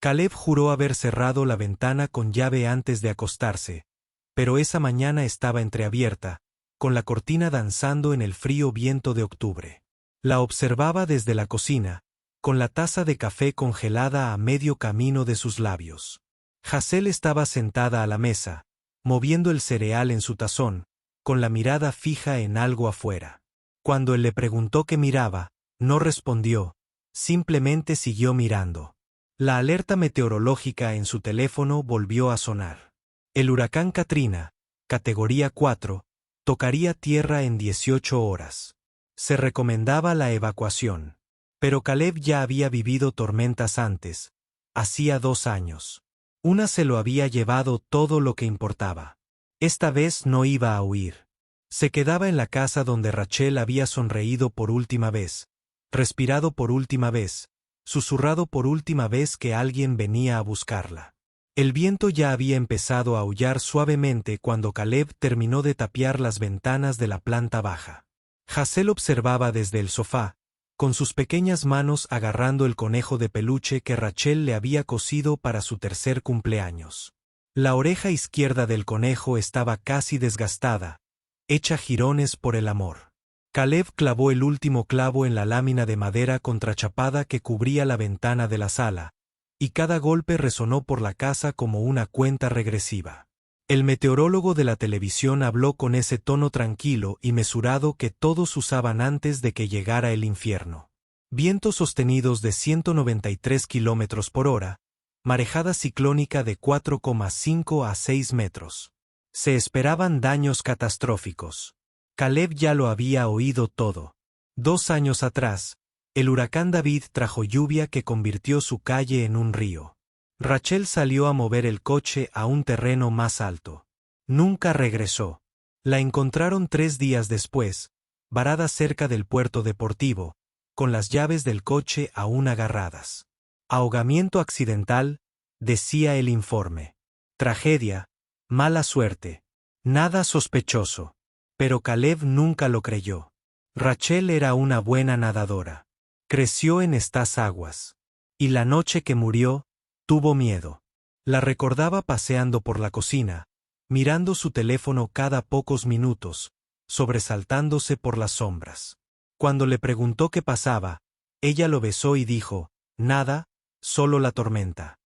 Caleb juró haber cerrado la ventana con llave antes de acostarse, pero esa mañana estaba entreabierta, con la cortina danzando en el frío viento de octubre. La observaba desde la cocina, con la taza de café congelada a medio camino de sus labios. Hazel estaba sentada a la mesa, moviendo el cereal en su tazón, con la mirada fija en algo afuera. Cuando él le preguntó qué miraba, no respondió, simplemente siguió mirando. La alerta meteorológica en su teléfono volvió a sonar. El huracán Katrina, categoría 4, tocaría tierra en 18 horas. Se recomendaba la evacuación. Pero Caleb ya había vivido tormentas antes, hacía 2 años. Una se lo había llevado todo lo que importaba. Esta vez no iba a huir. Se quedaba en la casa donde Rachel había sonreído por última vez, respirado por última vez, susurrado por última vez que alguien venía a buscarla. El viento ya había empezado a aullar suavemente cuando Caleb terminó de tapiar las ventanas de la planta baja. Hazel observaba desde el sofá, con sus pequeñas manos agarrando el conejo de peluche que Rachel le había cosido para su 3er cumpleaños. La oreja izquierda del conejo estaba casi desgastada, hecha jirones por el amor. Caleb clavó el último clavo en la lámina de madera contrachapada que cubría la ventana de la sala, y cada golpe resonó por la casa como una cuenta regresiva. El meteorólogo de la televisión habló con ese tono tranquilo y mesurado que todos usaban antes de que llegara el infierno. Vientos sostenidos de 193 kilómetros por hora, marejada ciclónica de 4,5 a 6 metros. Se esperaban daños catastróficos. Caleb ya lo había oído todo. 2 años atrás, el huracán David trajo lluvia que convirtió su calle en un río. Rachel salió a mover el coche a un terreno más alto. Nunca regresó. La encontraron 3 días después, varada cerca del puerto deportivo, con las llaves del coche aún agarradas. Ahogamiento accidental, decía el informe. Tragedia, mala suerte. Nada sospechoso. Pero Caleb nunca lo creyó. Rachel era una buena nadadora. Creció en estas aguas. Y la noche que murió, tuvo miedo. La recordaba paseando por la cocina, mirando su teléfono cada pocos minutos, sobresaltándose por las sombras. Cuando le preguntó qué pasaba, ella lo besó y dijo, nada, solo la tormenta.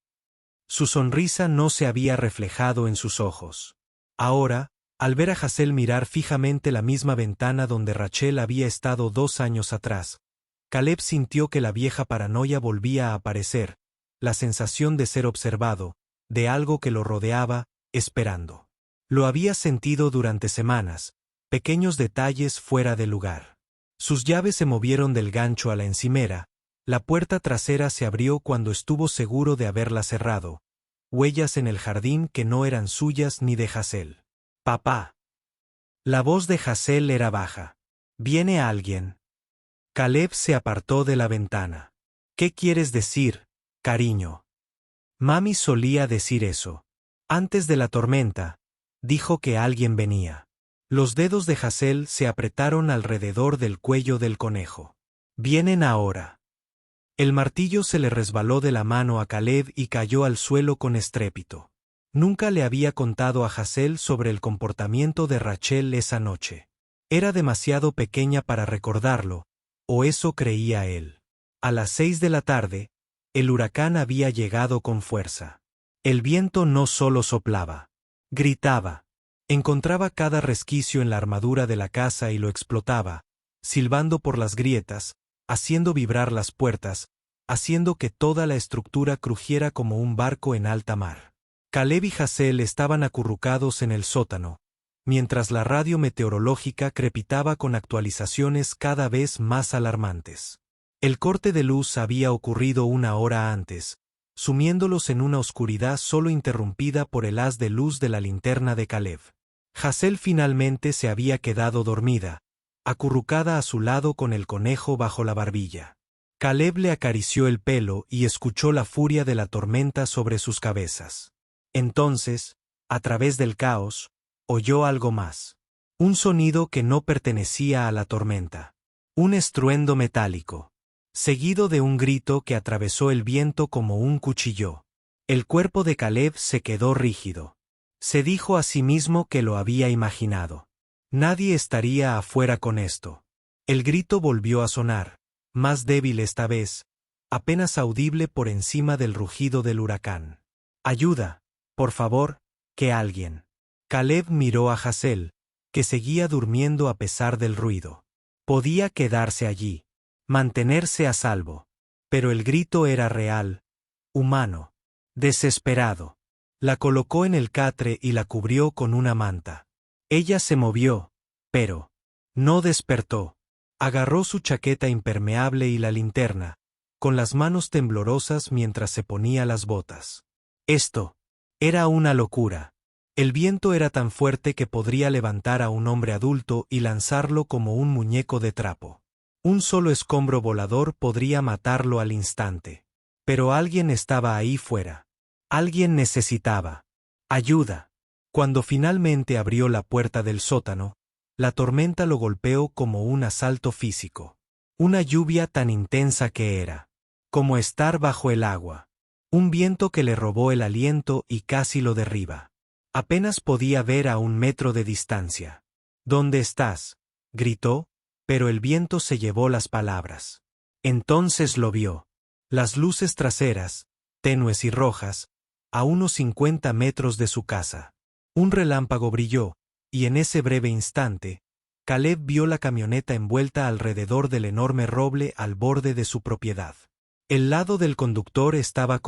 Su sonrisa no se había reflejado en sus ojos. Ahora, al ver a Hazel mirar fijamente la misma ventana donde Rachel había estado 2 años atrás, Caleb sintió que la vieja paranoia volvía a aparecer, la sensación de ser observado, de algo que lo rodeaba, esperando. Lo había sentido durante semanas, pequeños detalles fuera de lugar. Sus llaves se movieron del gancho a la encimera, la puerta trasera se abrió cuando estuvo seguro de haberla cerrado, huellas en el jardín que no eran suyas ni de Hazel. «Papá». La voz de Hazel era baja. «¿Viene alguien?» Caleb se apartó de la ventana. «¿Qué quieres decir, cariño?» Mami solía decir eso. Antes de la tormenta, dijo que alguien venía. Los dedos de Hazel se apretaron alrededor del cuello del conejo. «Vienen ahora». El martillo se le resbaló de la mano a Caleb y cayó al suelo con estrépito. Nunca le había contado a Hazel sobre el comportamiento de Rachel esa noche. Era demasiado pequeña para recordarlo, o eso creía él. A las 6 de la tarde, el huracán había llegado con fuerza. El viento no solo soplaba, gritaba. Encontraba cada resquicio en la armadura de la casa y lo explotaba, silbando por las grietas, haciendo vibrar las puertas, haciendo que toda la estructura crujiera como un barco en alta mar. Caleb y Hazel estaban acurrucados en el sótano, mientras la radio meteorológica crepitaba con actualizaciones cada vez más alarmantes. El corte de luz había ocurrido 1 hora antes, sumiéndolos en una oscuridad solo interrumpida por el haz de luz de la linterna de Caleb. Hazel finalmente se había quedado dormida, acurrucada a su lado con el conejo bajo la barbilla. Caleb le acarició el pelo y escuchó la furia de la tormenta sobre sus cabezas. Entonces, a través del caos, oyó algo más. Un sonido que no pertenecía a la tormenta. Un estruendo metálico, seguido de un grito que atravesó el viento como un cuchillo. El cuerpo de Caleb se quedó rígido. Se dijo a sí mismo que lo había imaginado. Nadie estaría afuera con esto. El grito volvió a sonar, más débil esta vez, apenas audible por encima del rugido del huracán. «Ayuda, por favor, que alguien». Caleb miró a Hazel, que seguía durmiendo a pesar del ruido. Podía quedarse allí, mantenerse a salvo. Pero el grito era real, humano, desesperado. La colocó en el catre y la cubrió con una manta. Ella se movió, pero no despertó. Agarró su chaqueta impermeable y la linterna, con las manos temblorosas mientras se ponía las botas. Esto era una locura. El viento era tan fuerte que podría levantar a un hombre adulto y lanzarlo como un muñeco de trapo. Un solo escombro volador podría matarlo al instante. Pero alguien estaba ahí fuera. Alguien necesitaba ayuda. Cuando finalmente abrió la puerta del sótano, la tormenta lo golpeó como un asalto físico. Una lluvia tan intensa que era como estar bajo el agua. Un viento que le robó el aliento y casi lo derriba. Apenas podía ver a 1 metro de distancia. «¿Dónde estás?», gritó, pero el viento se llevó las palabras. Entonces lo vio. Las luces traseras, tenues y rojas, a unos 50 metros de su casa. Un relámpago brilló, y en ese breve instante, Caleb vio la camioneta envuelta alrededor del enorme roble al borde de su propiedad. El lado del conductor estaba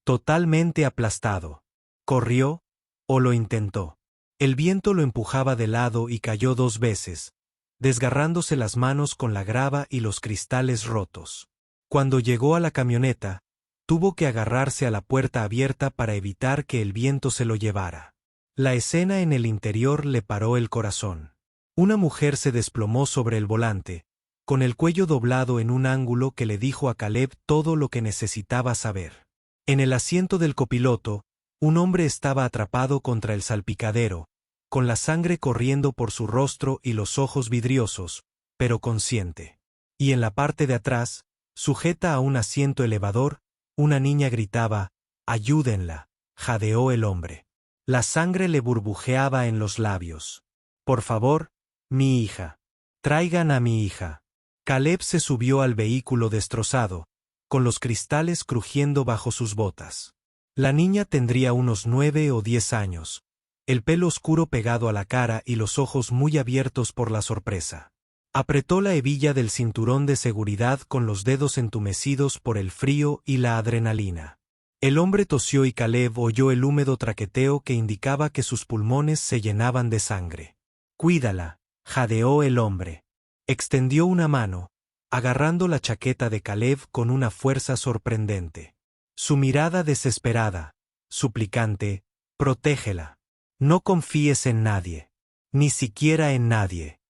totalmente aplastado. Corrió, o lo intentó. El viento lo empujaba de lado y cayó 2 veces, desgarrándose las manos con la grava y los cristales rotos. Cuando llegó a la camioneta, tuvo que agarrarse a la puerta abierta para evitar que el viento se lo llevara. La escena en el interior le paró el corazón. Una mujer se desplomó sobre el volante, con el cuello doblado en un ángulo que le dijo a Caleb todo lo que necesitaba saber. En el asiento del copiloto, un hombre estaba atrapado contra el salpicadero, con la sangre corriendo por su rostro y los ojos vidriosos, pero consciente. Y en la parte de atrás, sujeta a un asiento elevador, una niña gritaba: «¡Ayúdenla!», jadeó el hombre. La sangre le burbujeaba en los labios. «Por favor, mi hija. Traigan a mi hija». Caleb se subió al vehículo destrozado, con los cristales crujiendo bajo sus botas. La niña tendría unos 9 o 10 años, el pelo oscuro pegado a la cara y los ojos muy abiertos por la sorpresa. Apretó la hebilla del cinturón de seguridad con los dedos entumecidos por el frío y la adrenalina. El hombre tosió y Caleb oyó el húmedo traqueteo que indicaba que sus pulmones se llenaban de sangre. «Cuídala», jadeó el hombre. Extendió una mano, agarrando la chaqueta de Caleb con una fuerza sorprendente. Su mirada desesperada, suplicante: «Protégela. No confíes en nadie. Ni siquiera en nadie».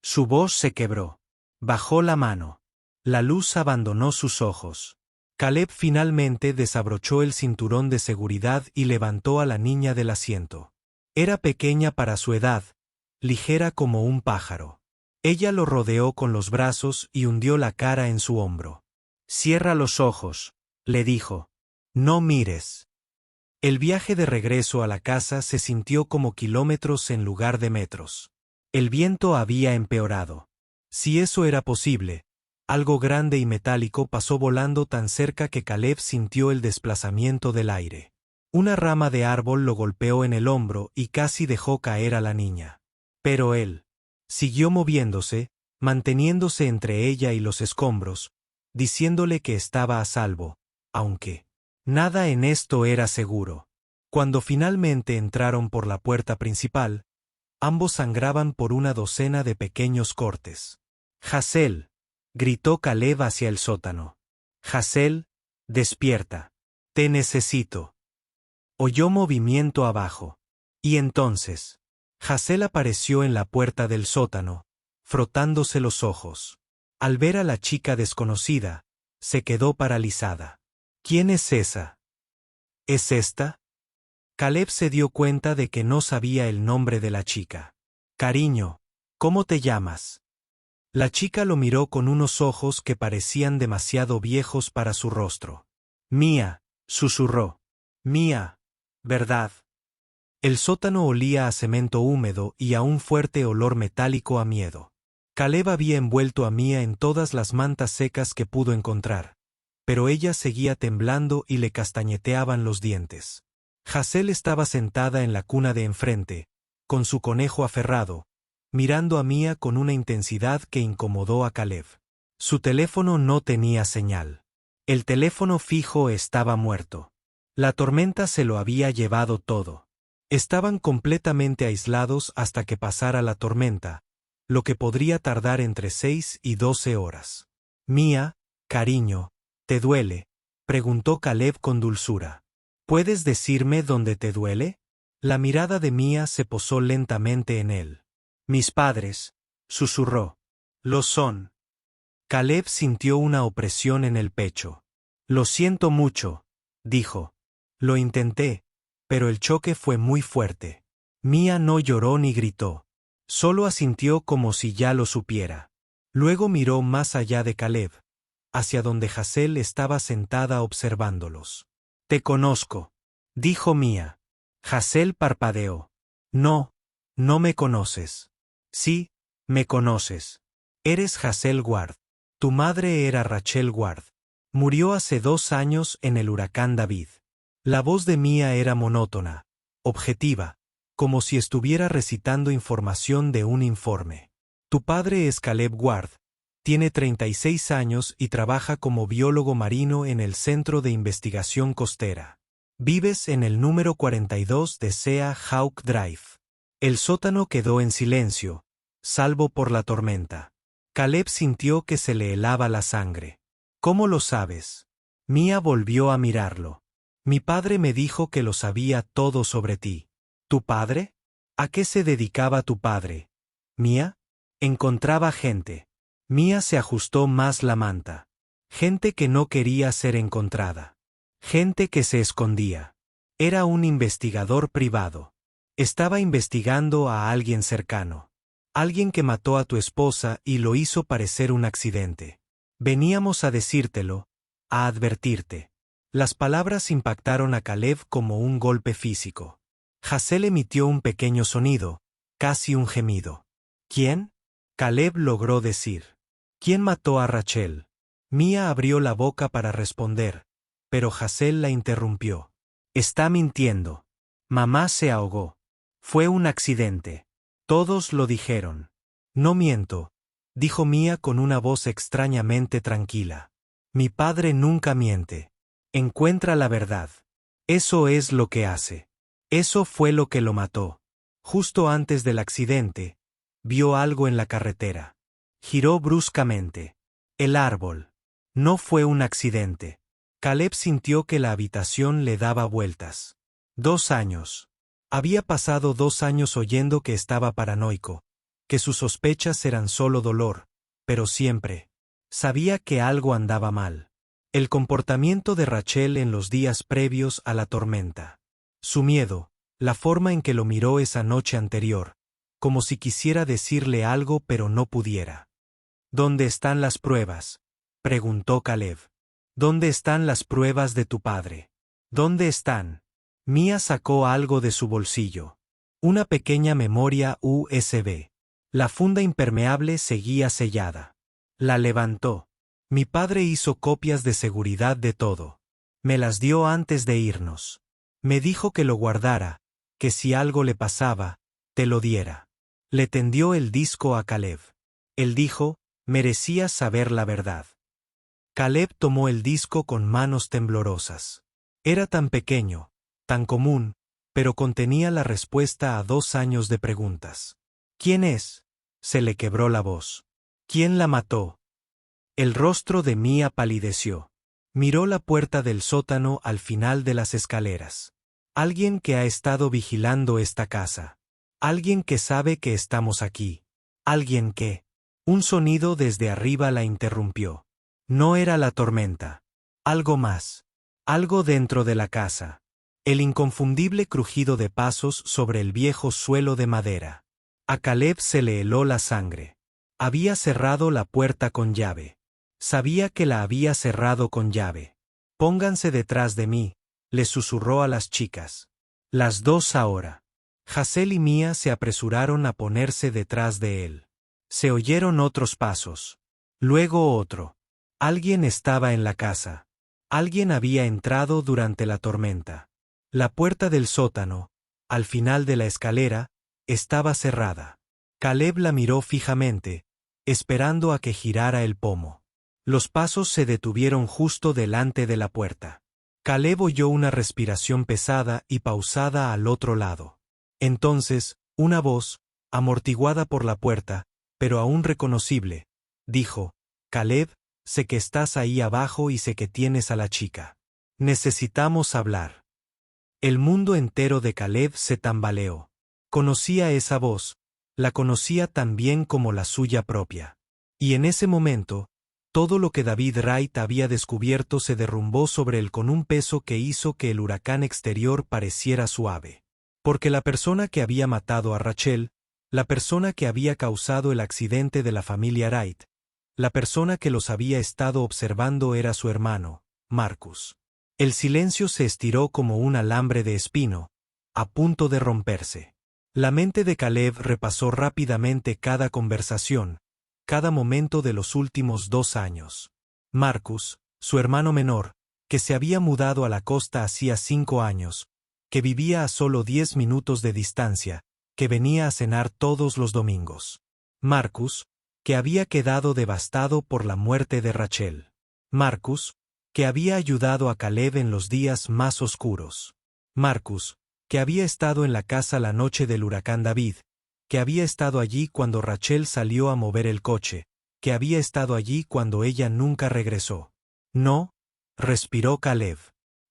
Su voz se quebró. Bajó la mano. La luz abandonó sus ojos. Caleb finalmente desabrochó el cinturón de seguridad y levantó a la niña del asiento. Era pequeña para su edad, ligera como un pájaro. Ella lo rodeó con los brazos y hundió la cara en su hombro. «Cierra los ojos», le dijo. «No mires». El viaje de regreso a la casa se sintió como kilómetros en lugar de metros. El viento había empeorado. Si eso era posible, algo grande y metálico pasó volando tan cerca que Caleb sintió el desplazamiento del aire. Una rama de árbol lo golpeó en el hombro y casi dejó caer a la niña. Pero él siguió moviéndose, manteniéndose entre ella y los escombros, diciéndole que estaba a salvo, aunque nada en esto era seguro. Cuando finalmente entraron por la puerta principal, ambos sangraban por una docena de pequeños cortes. «Hazel», gritó Caleb hacia el sótano. «Hazel, despierta. Te necesito». Oyó movimiento abajo. Y entonces, Hazel apareció en la puerta del sótano, frotándose los ojos. Al ver a la chica desconocida, se quedó paralizada. «¿Quién es esa? ¿Es esta?». Caleb se dio cuenta de que no sabía el nombre de la chica. «Cariño, ¿cómo te llamas?». La chica lo miró con unos ojos que parecían demasiado viejos para su rostro. «Mía, susurró. Mía, ¿verdad? El sótano olía a cemento húmedo y a un fuerte olor metálico a miedo. Caleb había envuelto a Mía en todas las mantas secas que pudo encontrar, pero ella seguía temblando y le castañeteaban los dientes. Hazel estaba sentada en la cuna de enfrente, con su conejo aferrado, mirando a Mía con una intensidad que incomodó a Caleb. Su teléfono no tenía señal. El teléfono fijo estaba muerto. La tormenta se lo había llevado todo. Estaban completamente aislados hasta que pasara la tormenta, lo que podría tardar entre 6 y 12 horas. Mía, cariño, ¿te duele?, preguntó Caleb con dulzura. ¿Puedes decirme dónde te duele? La mirada de Mía se posó lentamente en él. Mis padres, susurró. Lo son. Caleb sintió una opresión en el pecho. Lo siento mucho, dijo. Lo intenté, pero el choque fue muy fuerte. Mía no lloró ni gritó. Solo asintió como si ya lo supiera. Luego miró más allá de Caleb, hacia donde Hazel estaba sentada observándolos. Te conozco, dijo Mía. Hazel parpadeó. No, no me conoces. Sí, me conoces. Eres Hazel Ward. Tu madre era Rachel Ward. Murió hace 2 años en el huracán David. La voz de Mía era monótona, objetiva, como si estuviera recitando información de un informe. Tu padre es Caleb Ward, tiene 36 años y trabaja como biólogo marino en el Centro de Investigación Costera. Vives en el número 42 de Sea Hawk Drive. El sótano quedó en silencio, salvo por la tormenta. Caleb sintió que se le helaba la sangre. ¿Cómo lo sabes? Mía volvió a mirarlo. Mi padre me dijo que lo sabía todo sobre ti. ¿Tu padre? ¿A qué se dedicaba tu padre? ¿Mía? Encontraba gente. Mía se ajustó más la manta. Gente que no quería ser encontrada. Gente que se escondía. Era un investigador privado. Estaba investigando a alguien cercano. Alguien que mató a tu esposa y lo hizo parecer un accidente. Veníamos a decírtelo, a advertirte. Las palabras impactaron a Caleb como un golpe físico. Hazel emitió un pequeño sonido, casi un gemido. ¿Quién? Caleb logró decir. ¿Quién mató a Rachel? Mía abrió la boca para responder, pero Hazel la interrumpió. Está mintiendo. Mamá se ahogó. Fue un accidente. Todos lo dijeron. No miento, dijo Mía con una voz extrañamente tranquila. Mi padre nunca miente. Encuentra la verdad. Eso es lo que hace. Eso fue lo que lo mató. Justo antes del accidente, vio algo en la carretera. Giró bruscamente. El árbol. No fue un accidente. Caleb sintió que la habitación le daba vueltas. 2 años. Había pasado 2 años oyendo que estaba paranoico, que sus sospechas eran solo dolor, pero siempre sabía que algo andaba mal. El comportamiento de Rachel en los días previos a la tormenta. Su miedo, la forma en que lo miró esa noche anterior, como si quisiera decirle algo pero no pudiera. ¿Dónde están las pruebas?, preguntó Caleb. ¿Dónde están las pruebas de tu padre? ¿Dónde están? Mía sacó algo de su bolsillo. Una pequeña memoria USB. La funda impermeable seguía sellada. La levantó. Mi padre hizo copias de seguridad de todo. Me las dio antes de irnos. Me dijo que lo guardara, que si algo le pasaba, te lo diera. Le tendió el disco a Caleb. Él dijo, merecías saber la verdad. Caleb tomó el disco con manos temblorosas. Era tan pequeño, tan común, pero contenía la respuesta a 2 años de preguntas. ¿Quién es? Se le quebró la voz. ¿Quién la mató? El rostro de Mía palideció. Miró la puerta del sótano al final de las escaleras. Alguien que ha estado vigilando esta casa. Alguien que sabe que estamos aquí. Alguien que... Un sonido desde arriba la interrumpió. No era la tormenta. Algo más. Algo dentro de la casa. El inconfundible crujido de pasos sobre el viejo suelo de madera. A Caleb se le heló la sangre. Había cerrado la puerta con llave. Sabía que la había cerrado con llave. Pónganse detrás de mí, le susurró a las chicas. Las dos ahora. Hazel y Mia se apresuraron a ponerse detrás de él. Se oyeron otros pasos. Luego otro. Alguien estaba en la casa. Alguien había entrado durante la tormenta. La puerta del sótano, al final de la escalera, estaba cerrada. Caleb la miró fijamente, esperando a que girara el pomo. Los pasos se detuvieron justo delante de la puerta. Caleb oyó una respiración pesada y pausada al otro lado. Entonces, una voz, amortiguada por la puerta, pero aún reconocible, dijo: «Caleb, sé que estás ahí abajo y sé que tienes a la chica. Necesitamos hablar». El mundo entero de Caleb se tambaleó. Conocía esa voz, la conocía tan bien como la suya propia. Y en ese momento, todo lo que David Wright había descubierto se derrumbó sobre él con un peso que hizo que el huracán exterior pareciera suave. Porque la persona que había matado a Rachel, la persona que había causado el accidente de la familia Wright, la persona que los había estado observando era su hermano, Marcus. El silencio se estiró como un alambre de espino, a punto de romperse. La mente de Caleb repasó rápidamente cada conversación, cada momento de los últimos 2 años. Marcus, su hermano menor, que se había mudado a la costa hacía 5 años, que vivía a solo 10 minutos de distancia, que venía a cenar todos los domingos. Marcus, que había quedado devastado por la muerte de Rachel. Marcus, que había ayudado a Caleb en los días más oscuros. Marcus, que había estado en la casa la noche del huracán David, que había estado allí cuando Rachel salió a mover el coche, que había estado allí cuando ella nunca regresó. No, respiró Caleb.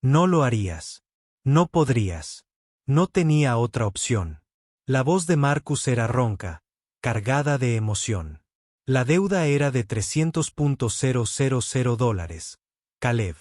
No lo harías. No podrías. No tenía otra opción. La voz de Marcus era ronca, cargada de emoción. La deuda era de $300,000. Caleb.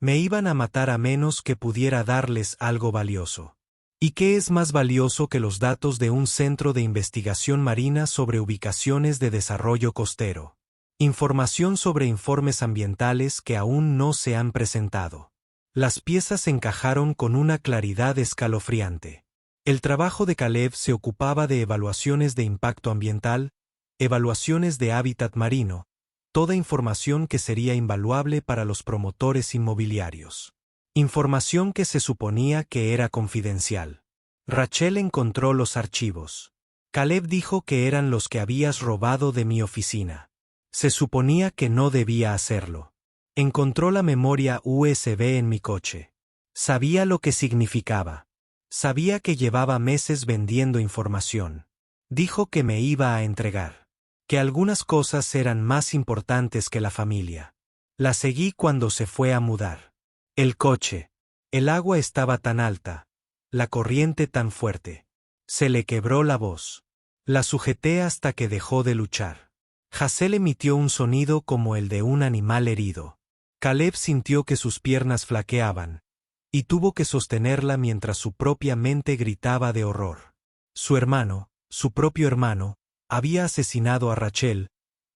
Me iban a matar a menos que pudiera darles algo valioso. ¿Y qué es más valioso que los datos de un centro de investigación marina sobre ubicaciones de desarrollo costero? Información sobre informes ambientales que aún no se han presentado. Las piezas encajaron con una claridad escalofriante. El trabajo de Caleb se ocupaba de evaluaciones de impacto ambiental, evaluaciones de hábitat marino, toda información que sería invaluable para los promotores inmobiliarios. Información que se suponía que era confidencial. Rachel encontró los archivos. Caleb dijo que eran los que habías robado de mi oficina. Se suponía que no debía hacerlo. Encontró la memoria USB en mi coche. Sabía lo que significaba. Sabía que llevaba meses vendiendo información. Dijo que me iba a entregar. Que algunas cosas eran más importantes que la familia. La seguí cuando se fue a mudar. El coche. El agua estaba tan alta. La corriente tan fuerte. Se le quebró la voz. La sujeté hasta que dejó de luchar. Hazel emitió un sonido como el de un animal herido. Caleb sintió que sus piernas flaqueaban, y tuvo que sostenerla mientras su propia mente gritaba de horror. Su hermano, su propio hermano, había asesinado a Rachel,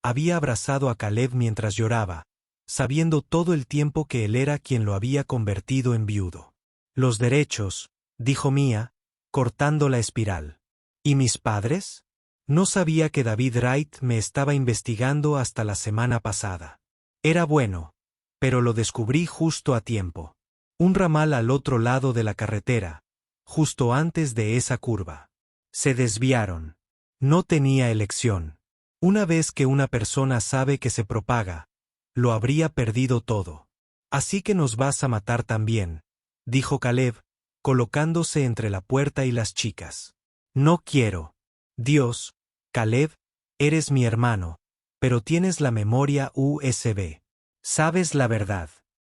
había abrazado a Caleb mientras lloraba, sabiendo todo el tiempo que él era quien lo había convertido en viudo. Los derechos, dijo Mia, cortando la espiral. ¿Y mis padres? No sabía que David Wright me estaba investigando hasta la semana pasada. Era bueno, pero lo descubrí justo a tiempo. Un ramal al otro lado de la carretera, justo antes de esa curva. Se desviaron. No tenía elección. Una vez que una persona sabe que se propaga, lo habría perdido todo. Así que nos vas a matar también, dijo Caleb, colocándose entre la puerta y las chicas. No quiero. Dios, Caleb, eres mi hermano, pero tienes la memoria USB. Sabes la verdad.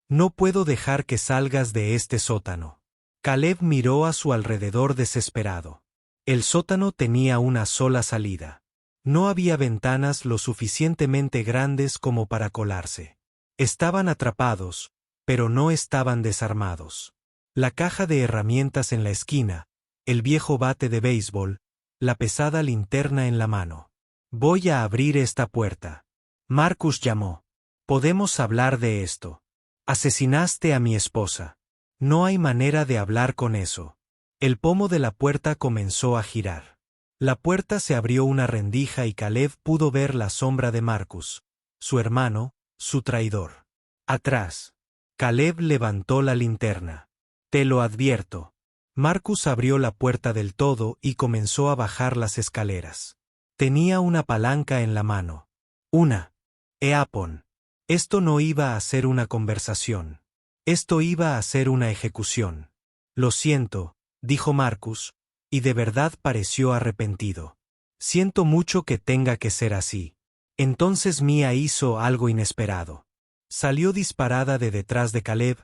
No puedo dejar que salgas de este sótano. Caleb miró a su alrededor desesperado. El sótano tenía una sola salida. No había ventanas lo suficientemente grandes como para colarse. Estaban atrapados, pero no estaban desarmados. La caja de herramientas en la esquina, el viejo bate de béisbol, la pesada linterna en la mano. Voy a abrir esta puerta. Marcus llamó. Podemos hablar de esto. Asesinaste a mi esposa. No hay manera de hablar con eso. El pomo de la puerta comenzó a girar. La puerta se abrió una rendija y Caleb pudo ver la sombra de Marcus, su hermano, su traidor. Atrás. Caleb levantó la linterna. Te lo advierto. Marcus abrió la puerta del todo y comenzó a bajar las escaleras. Tenía una palanca en la mano. Una Eapon. Esto no iba a ser una conversación. Esto iba a ser una ejecución. Lo siento, dijo Marcus, y de verdad pareció arrepentido. Siento mucho que tenga que ser así. Entonces Mía hizo algo inesperado. Salió disparada de detrás de Caleb,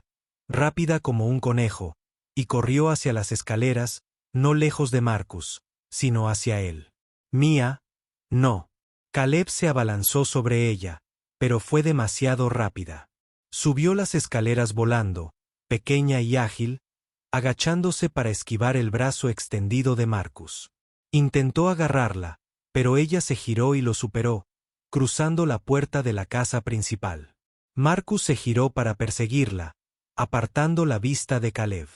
rápida como un conejo, y corrió hacia las escaleras, no lejos de Marcus, sino hacia él. Mía, no. Caleb se abalanzó sobre ella, pero fue demasiado rápida. Subió las escaleras volando, pequeña y ágil, agachándose para esquivar el brazo extendido de Marcus. Intentó agarrarla, pero ella se giró y lo superó, cruzando la puerta de la casa principal. Marcus se giró para perseguirla, apartando la vista de Caleb.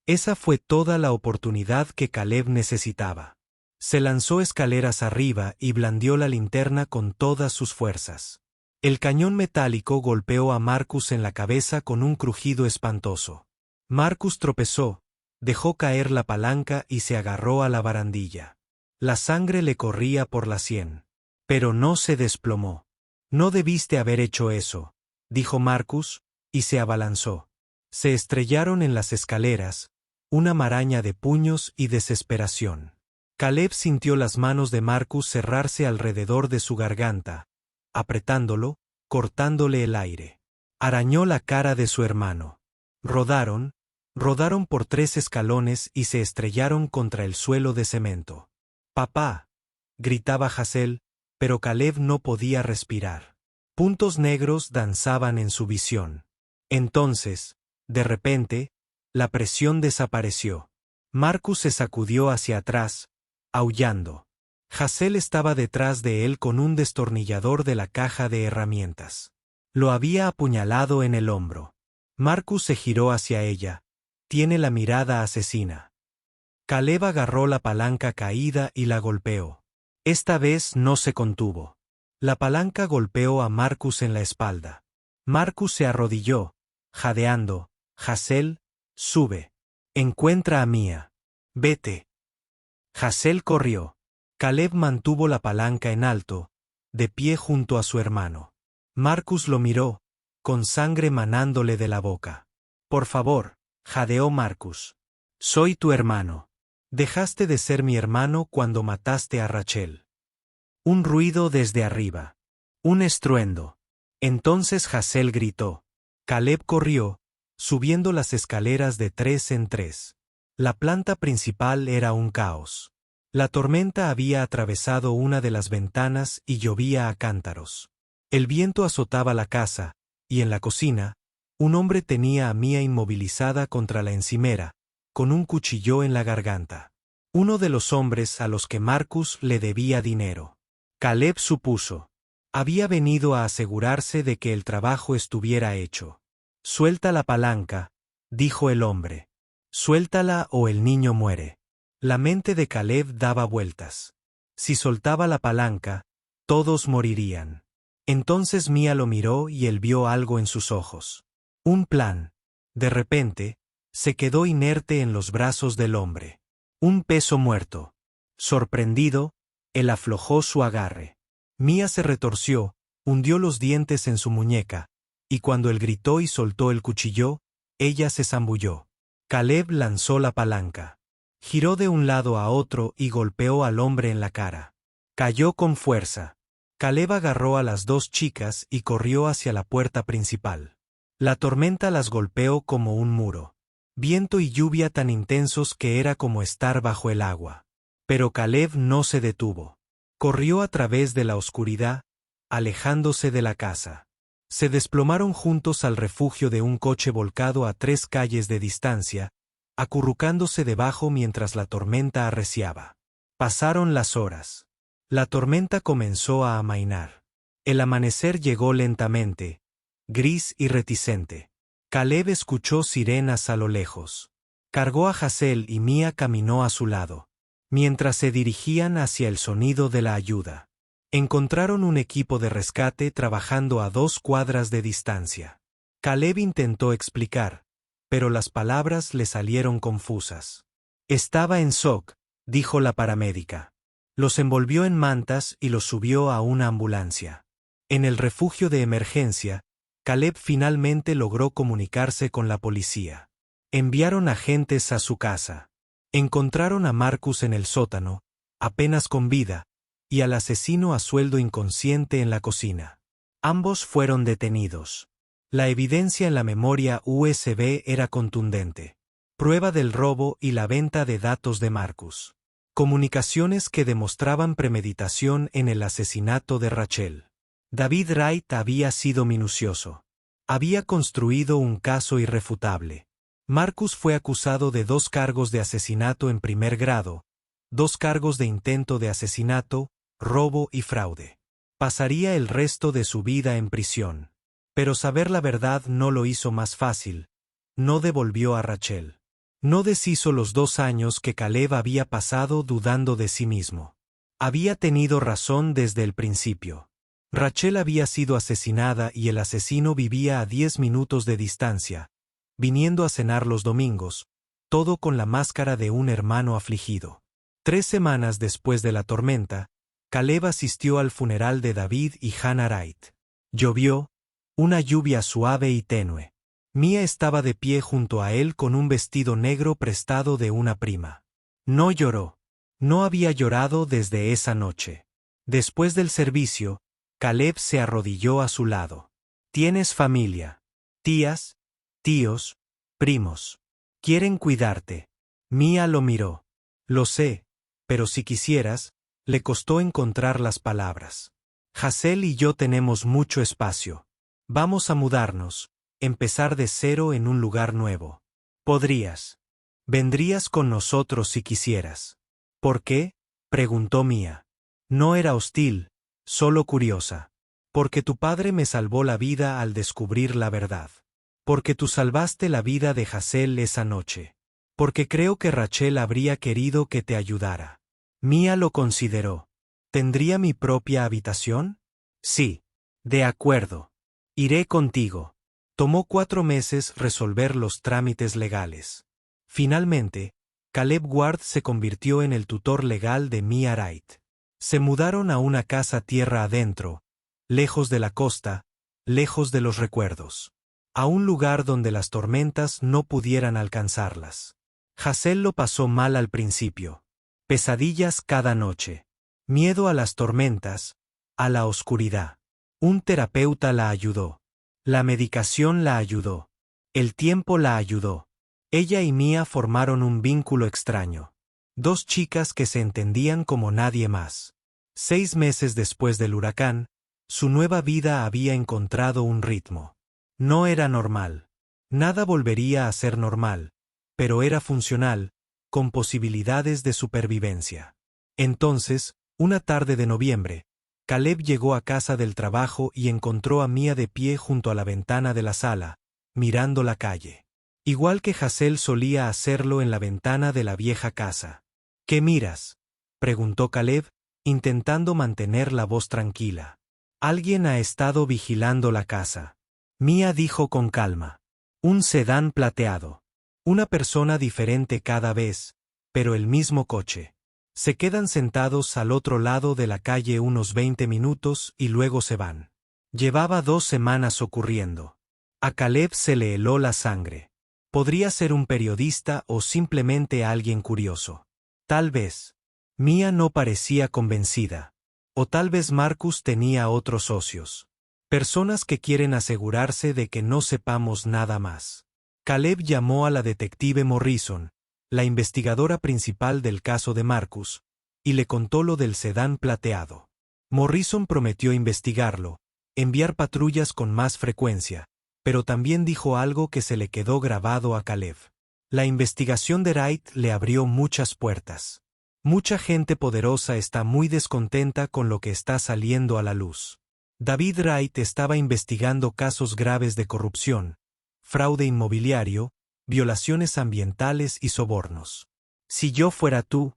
Esa fue toda la oportunidad que Caleb necesitaba. Se lanzó escaleras arriba y blandió la linterna con todas sus fuerzas. El cañón metálico golpeó a Marcus en la cabeza con un crujido espantoso. Marcus tropezó, dejó caer la palanca y se agarró a la barandilla. La sangre le corría por la sien. Pero no se desplomó. No debiste haber hecho eso, dijo Marcus, y se abalanzó. Se estrellaron en las escaleras, una maraña de puños y desesperación. Caleb sintió las manos de Marcus cerrarse alrededor de su garganta, apretándolo, cortándole el aire. Arañó la cara de su hermano. Rodaron por 3 escalones y se estrellaron contra el suelo de cemento. «Papá», gritaba Hazel, pero Caleb no podía respirar. Puntos negros danzaban en su visión. Entonces, de repente, la presión desapareció. Marcus se sacudió hacia atrás, aullando. Hazel estaba detrás de él con un destornillador de la caja de herramientas. Lo había apuñalado en el hombro. Marcus se giró hacia ella. Tiene la mirada asesina. Caleb agarró la palanca caída y la golpeó. Esta vez no se contuvo. La palanca golpeó a Marcus en la espalda. Marcus se arrodilló, jadeando. Hazel, sube. Encuentra a Mía. Vete. Hazel corrió. Caleb mantuvo la palanca en alto, de pie junto a su hermano. Marcus lo miró, con sangre manándole de la boca. Por favor, jadeó Marcus. Soy tu hermano. Dejaste de ser mi hermano cuando mataste a Rachel. Un ruido desde arriba. Un estruendo. Entonces Hazel gritó. Caleb corrió, subiendo las escaleras de 3 en 3. La planta principal era un caos. La tormenta había atravesado una de las ventanas y llovía a cántaros. El viento azotaba la casa, y en la cocina, un hombre tenía a Mía inmovilizada contra la encimera, con un cuchillo en la garganta. Uno de los hombres a los que Marcus le debía dinero. Caleb supuso. Había venido a asegurarse de que el trabajo estuviera hecho. Suelta la palanca, dijo el hombre. Suéltala o el niño muere. La mente de Caleb daba vueltas. Si soltaba la palanca, todos morirían. Entonces Mía lo miró y él vio algo en sus ojos. Un plan. De repente, se quedó inerte en los brazos del hombre. Un peso muerto. Sorprendido, él aflojó su agarre. Mía se retorció, hundió los dientes en su muñeca, y cuando él gritó y soltó el cuchillo, ella se zambulló. Caleb lanzó la palanca. Giró de un lado a otro y golpeó al hombre en la cara. Cayó con fuerza. Caleb agarró a las 2 chicas y corrió hacia la puerta principal. La tormenta las golpeó como un muro. Viento y lluvia tan intensos que era como estar bajo el agua. Pero Caleb no se detuvo. Corrió a través de la oscuridad, alejándose de la casa. Se desplomaron juntos al refugio de un coche volcado a 3 calles de distancia, acurrucándose debajo mientras la tormenta arreciaba. Pasaron las horas. La tormenta comenzó a amainar. El amanecer llegó lentamente, gris y reticente. Caleb escuchó sirenas a lo lejos. Cargó a Hazel y Mía caminó a su lado, mientras se dirigían hacia el sonido de la ayuda. Encontraron un equipo de rescate trabajando a 2 cuadras de distancia. Caleb intentó explicar, pero las palabras le salieron confusas. Estaba en shock, dijo la paramédica. Los envolvió en mantas y los subió a una ambulancia. En el refugio de emergencia, Caleb finalmente logró comunicarse con la policía. Enviaron agentes a su casa. Encontraron a Marcus en el sótano, apenas con vida, y al asesino a sueldo inconsciente en la cocina. Ambos fueron detenidos. La evidencia en la memoria USB era contundente. Prueba del robo y la venta de datos de Marcus. Comunicaciones que demostraban premeditación en el asesinato de Rachel. David Wright había sido minucioso. Había construido un caso irrefutable. Marcus fue acusado de 2 cargos de asesinato en primer grado, 2 cargos de intento de asesinato, robo y fraude. Pasaría el resto de su vida en prisión. Pero saber la verdad no lo hizo más fácil. No devolvió a Rachel. No deshizo los 2 años que Caleb había pasado dudando de sí mismo. Había tenido razón desde el principio. Rachel había sido asesinada y el asesino vivía a 10 minutos de distancia, viniendo a cenar los domingos, todo con la máscara de un hermano afligido. 3 semanas después de la tormenta, Caleb asistió al funeral de David y Hannah Wright. Llovió, una lluvia suave y tenue. Mía estaba de pie junto a él con un vestido negro prestado de una prima. No lloró. No había llorado desde esa noche. Después del servicio, Caleb se arrodilló a su lado. «Tienes familia. Tías, tíos, primos. Quieren cuidarte». Mía lo miró. «Lo sé, pero si quisieras», le costó encontrar las palabras. «Hazel y yo tenemos mucho espacio. Vamos a mudarnos, empezar de cero en un lugar nuevo. Podrías. Vendrías con nosotros si quisieras». «¿Por qué?», preguntó Mía. No era hostil, solo curiosa. «Porque tu padre me salvó la vida al descubrir la verdad. Porque tú salvaste la vida de Hazel esa noche. Porque creo que Rachel habría querido que te ayudara». Mía lo consideró. «¿Tendría mi propia habitación?» «Sí». «De acuerdo. Iré contigo». Tomó 4 meses resolver los trámites legales. Finalmente, Caleb Ward se convirtió en el tutor legal de Mía Wright. Se mudaron a una casa tierra adentro, lejos de la costa, lejos de los recuerdos. A un lugar donde las tormentas no pudieran alcanzarlas. Hazel lo pasó mal al principio. Pesadillas cada noche. Miedo a las tormentas, a la oscuridad. Un terapeuta la ayudó. La medicación la ayudó. El tiempo la ayudó. Ella y Mía formaron un vínculo extraño. 2 chicas que se entendían como nadie más. 6 meses después del huracán, su nueva vida había encontrado un ritmo. No era normal. Nada volvería a ser normal, pero era funcional, con posibilidades de supervivencia. Entonces, una tarde de noviembre, Caleb llegó a casa del trabajo y encontró a Mía de pie junto a la ventana de la sala, mirando la calle. Igual que Hazel solía hacerlo en la ventana de la vieja casa. «¿Qué miras?», preguntó Caleb, intentando mantener la voz tranquila. «Alguien ha estado vigilando la casa». Mía dijo con calma. «Un sedán plateado. Una persona diferente cada vez, pero el mismo coche. Se quedan sentados al otro lado de la calle unos 20 minutos y luego se van». Llevaba 2 semanas ocurriendo. A Caleb se le heló la sangre. Podría ser un periodista o simplemente alguien curioso. Tal vez. Mía no parecía convencida. O tal vez Marcus tenía otros socios. Personas que quieren asegurarse de que no sepamos nada más. Caleb llamó a la detective Morrison, la investigadora principal del caso de Marcus, y le contó lo del sedán plateado. Morrison prometió investigarlo, enviar patrullas con más frecuencia, pero también dijo algo que se le quedó grabado a Caleb. La investigación de Wright le abrió muchas puertas. Mucha gente poderosa está muy descontenta con lo que está saliendo a la luz. David Wright estaba investigando casos graves de corrupción, fraude inmobiliario, violaciones ambientales y sobornos. Si yo fuera tú,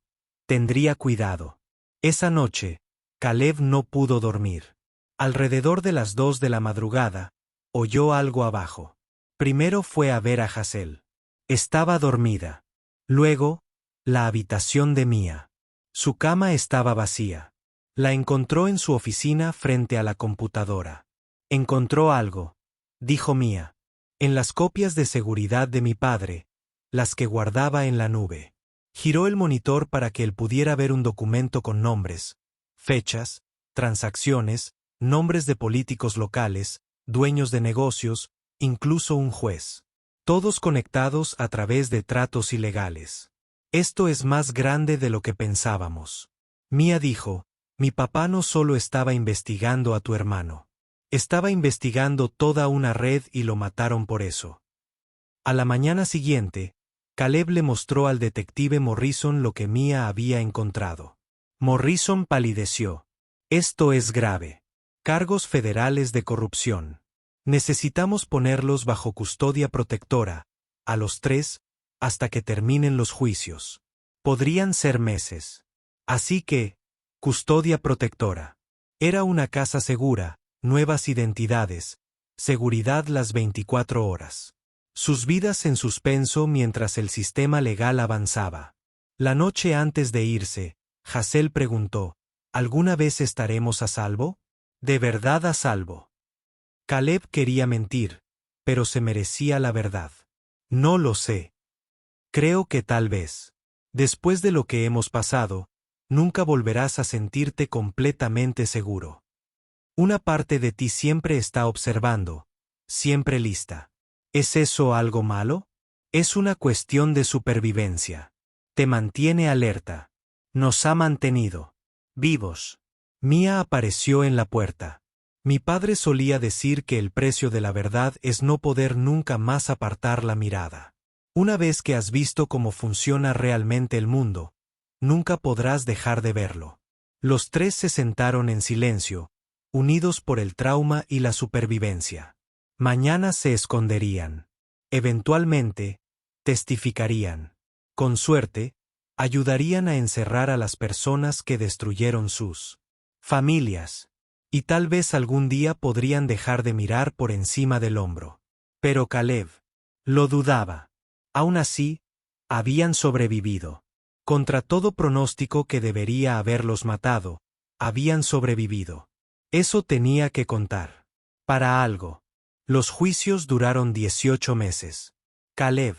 tendría cuidado. Esa noche, Caleb no pudo dormir. Alrededor de las 2 de la madrugada, oyó algo abajo. Primero fue a ver a Hazel. Estaba dormida. Luego, la habitación de Mia. Su cama estaba vacía. La encontró en su oficina frente a la computadora. Encontró algo, dijo Mia. En las copias de seguridad de mi padre, las que guardaba en la nube. Giró el monitor para que él pudiera ver un documento con nombres, fechas, transacciones, nombres de políticos locales, dueños de negocios, incluso un juez. Todos conectados a través de tratos ilegales. Esto es más grande de lo que pensábamos. Mia dijo, mi papá no solo estaba investigando a tu hermano. Estaba investigando toda una red y lo mataron por eso. A la mañana siguiente, Caleb le mostró al detective Morrison lo que Mia había encontrado. Morrison palideció. Esto es grave. Cargos federales de corrupción. Necesitamos ponerlos bajo custodia protectora, a los 3, hasta que terminen los juicios. Podrían ser meses. Así que, custodia protectora. Era una casa segura, nuevas identidades, seguridad las 24 horas. Sus vidas en suspenso mientras el sistema legal avanzaba. La noche antes de irse, Hazel preguntó, ¿alguna vez estaremos a salvo? ¿De verdad a salvo? Caleb quería mentir, pero se merecía la verdad. No lo sé. Creo que tal vez. Después de lo que hemos pasado, nunca volverás a sentirte completamente seguro. Una parte de ti siempre está observando, siempre lista. ¿Es eso algo malo? Es una cuestión de supervivencia. Te mantiene alerta. Nos ha mantenido vivos. Mia apareció en la puerta. Mi padre solía decir que el precio de la verdad es no poder nunca más apartar la mirada. Una vez que has visto cómo funciona realmente el mundo, nunca podrás dejar de verlo. Los 3 se sentaron en silencio, unidos por el trauma y la supervivencia. Mañana se esconderían. Eventualmente, testificarían. Con suerte, ayudarían a encerrar a las personas que destruyeron sus familias. Y tal vez algún día podrían dejar de mirar por encima del hombro. Pero Caleb lo dudaba. Aún así, habían sobrevivido. Contra todo pronóstico que debería haberlos matado, habían sobrevivido. Eso tenía que contar. Para algo. Los juicios duraron 18 meses. Caleb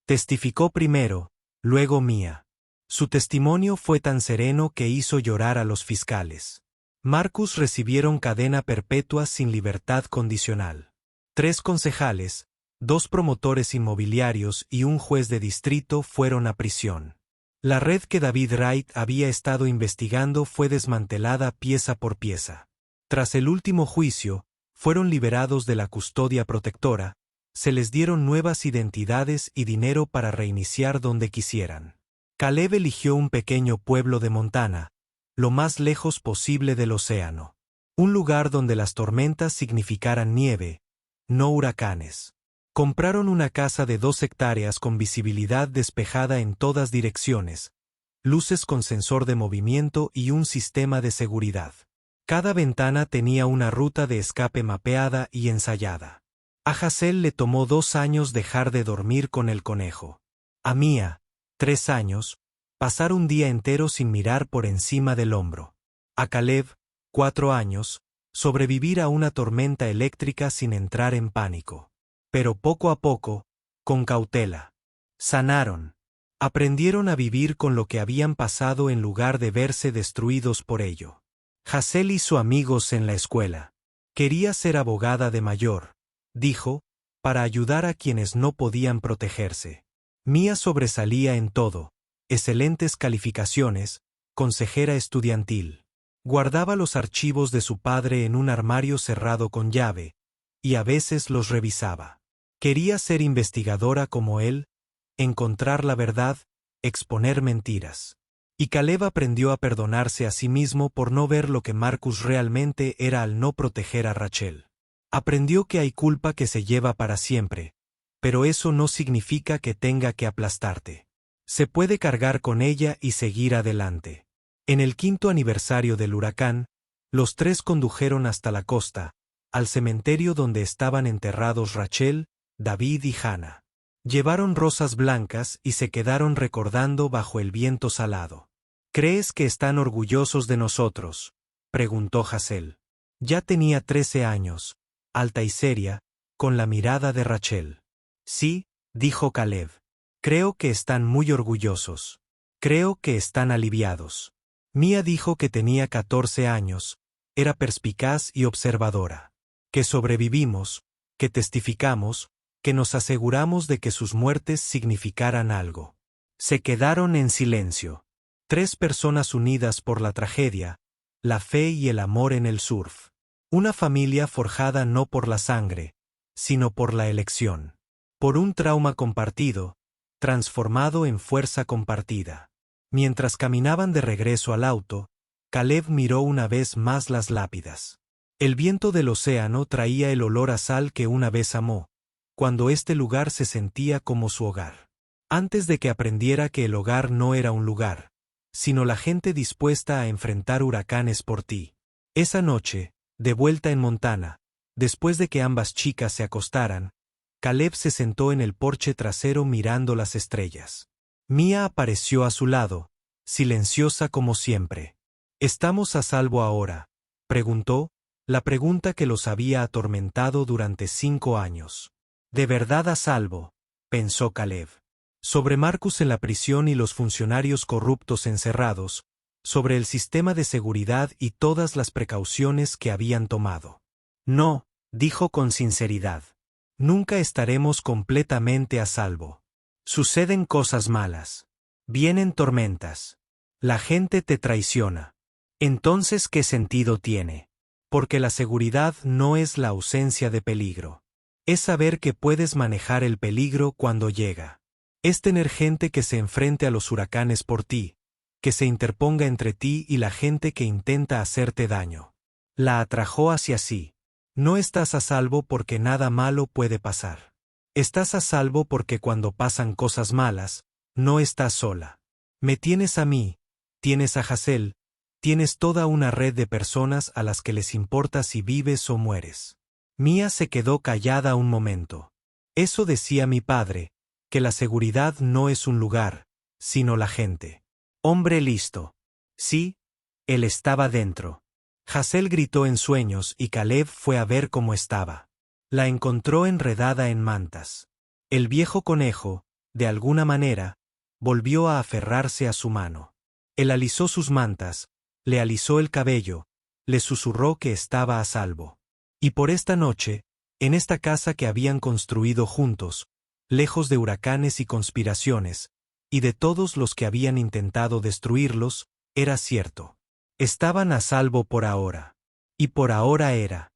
testificó primero, luego Mia. Su testimonio fue tan sereno que hizo llorar a los fiscales. Marcus recibieron cadena perpetua sin libertad condicional. 3 concejales, 2 promotores inmobiliarios y un juez de distrito fueron a prisión. La red que David Wright había estado investigando fue desmantelada pieza por pieza. Tras el último juicio, fueron liberados de la custodia protectora, se les dieron nuevas identidades y dinero para reiniciar donde quisieran. Caleb eligió un pequeño pueblo de Montana, lo más lejos posible del océano. Un lugar donde las tormentas significaran nieve, no huracanes. Compraron una casa de 2 hectáreas con visibilidad despejada en todas direcciones, luces con sensor de movimiento y un sistema de seguridad. Cada ventana tenía una ruta de escape mapeada y ensayada. A Hazel le tomó 2 años dejar de dormir con el conejo. A Mia, 3 años, pasar un día entero sin mirar por encima del hombro. A Caleb, 4 años, sobrevivir a una tormenta eléctrica sin entrar en pánico. Pero poco a poco, con cautela. Sanaron. Aprendieron a vivir con lo que habían pasado en lugar de verse destruidos por ello. Hazel hizo amigos en la escuela. Quería ser abogada de mayor, dijo, para ayudar a quienes no podían protegerse. Mia sobresalía en todo, excelentes calificaciones, consejera estudiantil. Guardaba los archivos de su padre en un armario cerrado con llave, y a veces los revisaba. Quería ser investigadora como él, encontrar la verdad, exponer mentiras. Y Caleb aprendió a perdonarse a sí mismo por no ver lo que Marcus realmente era al no proteger a Rachel. Aprendió que hay culpa que se lleva para siempre, pero eso no significa que tenga que aplastarte. Se puede cargar con ella y seguir adelante. En el 5º aniversario del huracán, los 3 condujeron hasta la costa, al cementerio donde estaban enterrados Rachel, David y Hannah. Llevaron rosas blancas y se quedaron recordando bajo el viento salado. ¿Crees que están orgullosos de nosotros?, preguntó Hazel. Ya tenía 13 años, alta y seria, con la mirada de Rachel. Sí, dijo Caleb. Creo que están muy orgullosos. Creo que están aliviados. Mia dijo que tenía 14 años, era perspicaz y observadora. Que sobrevivimos, que testificamos, que nos aseguramos de que sus muertes significaran algo. Se quedaron en silencio. 3 personas unidas por la tragedia, la fe y el amor en el surf. Una familia forjada no por la sangre, sino por la elección. Por un trauma compartido, transformado en fuerza compartida. Mientras caminaban de regreso al auto, Caleb miró una vez más las lápidas. El viento del océano traía el olor a sal que una vez amó, cuando este lugar se sentía como su hogar. Antes de que aprendiera que el hogar no era un lugar, sino la gente dispuesta a enfrentar huracanes por ti. Esa noche, de vuelta en Montana, después de que ambas chicas se acostaran, Caleb se sentó en el porche trasero mirando las estrellas. Mia apareció a su lado, silenciosa como siempre. ¿Estamos a salvo ahora?, preguntó, la pregunta que los había atormentado durante 5 años. De verdad a salvo, pensó Caleb. Sobre Marcus en la prisión y los funcionarios corruptos encerrados, sobre el sistema de seguridad y todas las precauciones que habían tomado. No, dijo con sinceridad. Nunca estaremos completamente a salvo. Suceden cosas malas. Vienen tormentas. La gente te traiciona. Entonces, ¿qué sentido tiene? Porque la seguridad no es la ausencia de peligro. Es saber que puedes manejar el peligro cuando llega. Es tener gente que se enfrente a los huracanes por ti, que se interponga entre ti y la gente que intenta hacerte daño. La atrajo hacia sí. No estás a salvo porque nada malo puede pasar. Estás a salvo porque cuando pasan cosas malas, no estás sola. Me tienes a mí, tienes a Hazel, tienes toda una red de personas a las que les importa si vives o mueres. Mia se quedó callada un momento. Eso decía mi padre, que la seguridad no es un lugar, sino la gente. Hombre listo. Sí, él estaba dentro. Hazel gritó en sueños y Caleb fue a ver cómo estaba. La encontró enredada en mantas. El viejo conejo, de alguna manera, volvió a aferrarse a su mano. Él alisó sus mantas, le alisó el cabello, le susurró que estaba a salvo. Y por esta noche, en esta casa que habían construido juntos, lejos de huracanes y conspiraciones, y de todos los que habían intentado destruirlos, era cierto. Estaban a salvo por ahora. Y por ahora era